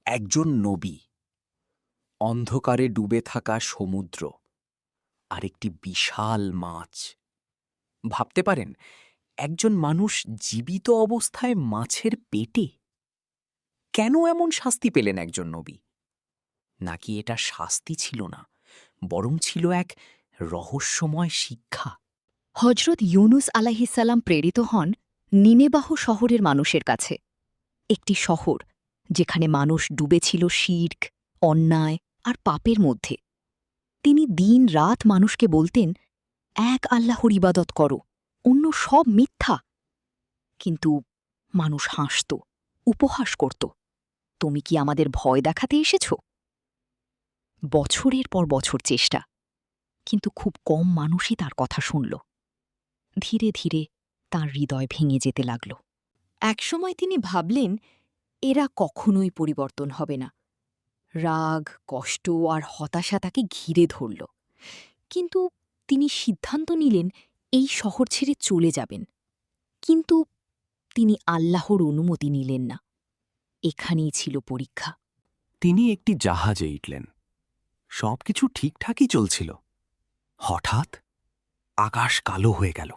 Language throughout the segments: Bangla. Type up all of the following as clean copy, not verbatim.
একজন নবী, অন্ধকারে ডুবে থাকা সমুদ্র, আর একটি বিশাল মাছ। ভাবতে পারেন, একজন মানুষ জীবিত অবস্থায় মাছের পেটে। কেন এমন শাস্তি পেলেন একজন নবী? নাকি এটা শাস্তি ছিল না, বরং ছিল এক রহস্যময় শিক্ষা? হজরত ইউনুস আলাইহিসসালাম প্রেরিত হন নিনেবাহ শহরের মানুষের কাছে, একটি শহর যেখানে মানুষ ডুবেছিল শিরক, অন্যায় আর পাপের মধ্যে। তিনি দিন রাত মানুষকে বলতেন, এক আল্লাহর ইবাদত করো, অন্য সব মিথ্যা। কিন্তু মানুষ হাসত, উপহাস করত। তুমি কি আমাদের ভয় দেখাতে এসেছ? বছরের পর বছর চেষ্টা, কিন্তু খুব কম মানুষই তার কথা শুনল। ধীরে ধীরে তাঁর হৃদয় ভেঙে যেতে লাগল। একসময় তিনি ভাবলেন, এরা কখনোই পরিবর্তন হবে না। রাগ, কষ্ট আর হতাশা তাকে ঘিরে ধরল। কিন্তু তিনি সিদ্ধান্ত নিলেন এই শহর ছেড়ে চলে যাবেন। কিন্তু তিনি আল্লাহর অনুমতি নিলেন না। এখানেই ছিল পরীক্ষা। তিনি একটি জাহাজে উঠলেন। সবকিছু ঠিকঠাকই চলছিল। হঠাৎ আকাশ কালো হয়ে গেল।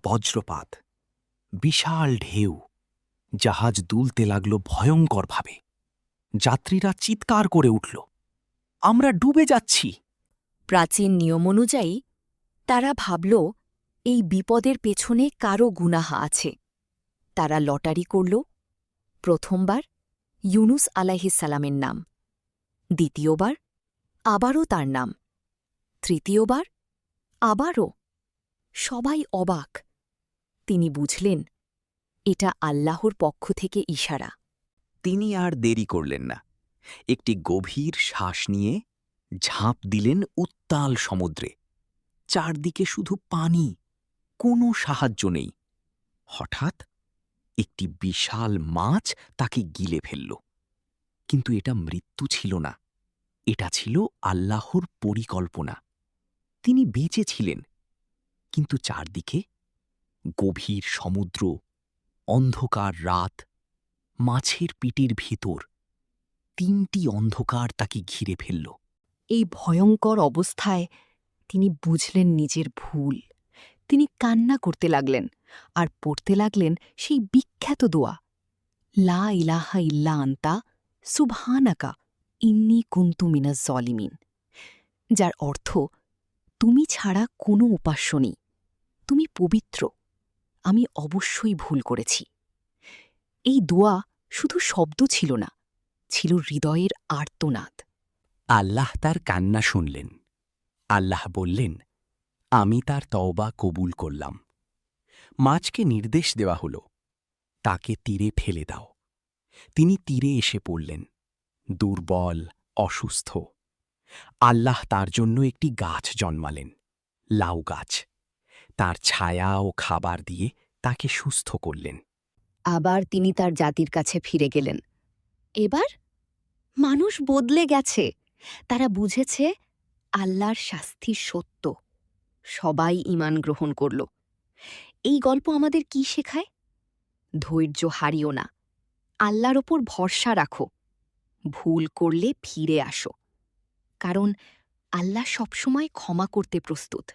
বজ্রপাত, বিশাল ঢেউ, জাহাজ দুলতে লাগল ভয়ঙ্করভাবে। যাত্রীরা চিৎকার করে উঠল, আমরা ডুবে যাচ্ছি। প্রাচীন নিয়ম অনুযায়ী তারা ভাবল, এই বিপদের পেছনে কারও গুনাহা আছে। তারা লটারি করল। প্রথমবার ইউনুস আলাইহিসসালামের নাম, দ্বিতীয়বার আবারও তার নাম, তৃতীয়বার আবারও। সবাই অবাক। তিনি বুঝলেন, এটা আল্লাহর পক্ষ থেকে ইশারা। তিনি আর দেরি করলেন না। একটি গভীর শ্বাস নিয়ে ঝাঁপ দিলেন উত্তাল সমুদ্রে। চারদিকে শুধু পানি, কোনো সাহায্য নেই। হঠাৎ একটি বিশাল মাছ তাকে গিলে ফেলল। কিন্তু এটা মৃত্যু ছিল না, এটা ছিল আল্লাহর পরিকল্পনা। তিনি বেঁচে ছিলেন, কিন্তু চারদিকে গভীর সমুদ্র, অন্ধকার রাত, মাছের পেটের ভিতর তিনটি অন্ধকার তাকে ঘিরে ফেলল। এই ভয়ঙ্কর অবস্থায় তিনি বুঝলেন নিজের ভুল। তিনি কান্না করতে লাগলেন আর পড়তে লাগলেন সেই বিখ্যাত দোয়া, লা ইলাহা ইল্লা আনতা সুবহানাকা ইন্নী কুনতু মিনাজ জলিমিন, যার অর্থ, তুমি ছাড়া কোনো উপাস্য নেই, তুমি পবিত্র, আমি অবশ্যই ভুল করেছি। এই দোয়া শুধু শব্দ ছিল না, ছিল হৃদয়ের আর্তনাদ। আল্লাহ তার কান্না শুনলেন। আল্লাহ বললেন, আমি তার তওবা কবুল করলাম। মাছকে নির্দেশ দেওয়া হল, তাকে তীরে ফেলে দাও। তিনি তীরে এসে পড়লেন, দুর্বল, অসুস্থ। আল্লাহ তার জন্য একটি গাছ জন্মালেন, লাউ গাছ। তার ছায়া ও খাবার দিয়ে তাকে সুস্থ করলেন। আবার তিনি তার জাতির কাছে ফিরে গেলেন। এবার মানুষ বদলে গেছে। তারা বুঝেছে আল্লাহর শাস্তি সত্য। সবাই ঈমান গ্রহণ করল। এই গল্প আমাদের কি শেখায়? ধৈর্য হারিও না, আল্লাহর ওপর ভরসা রাখো, ভুল করলে ফিরে আসো, কারণ আল্লাহ সবসময় ক্ষমা করতে প্রস্তুত।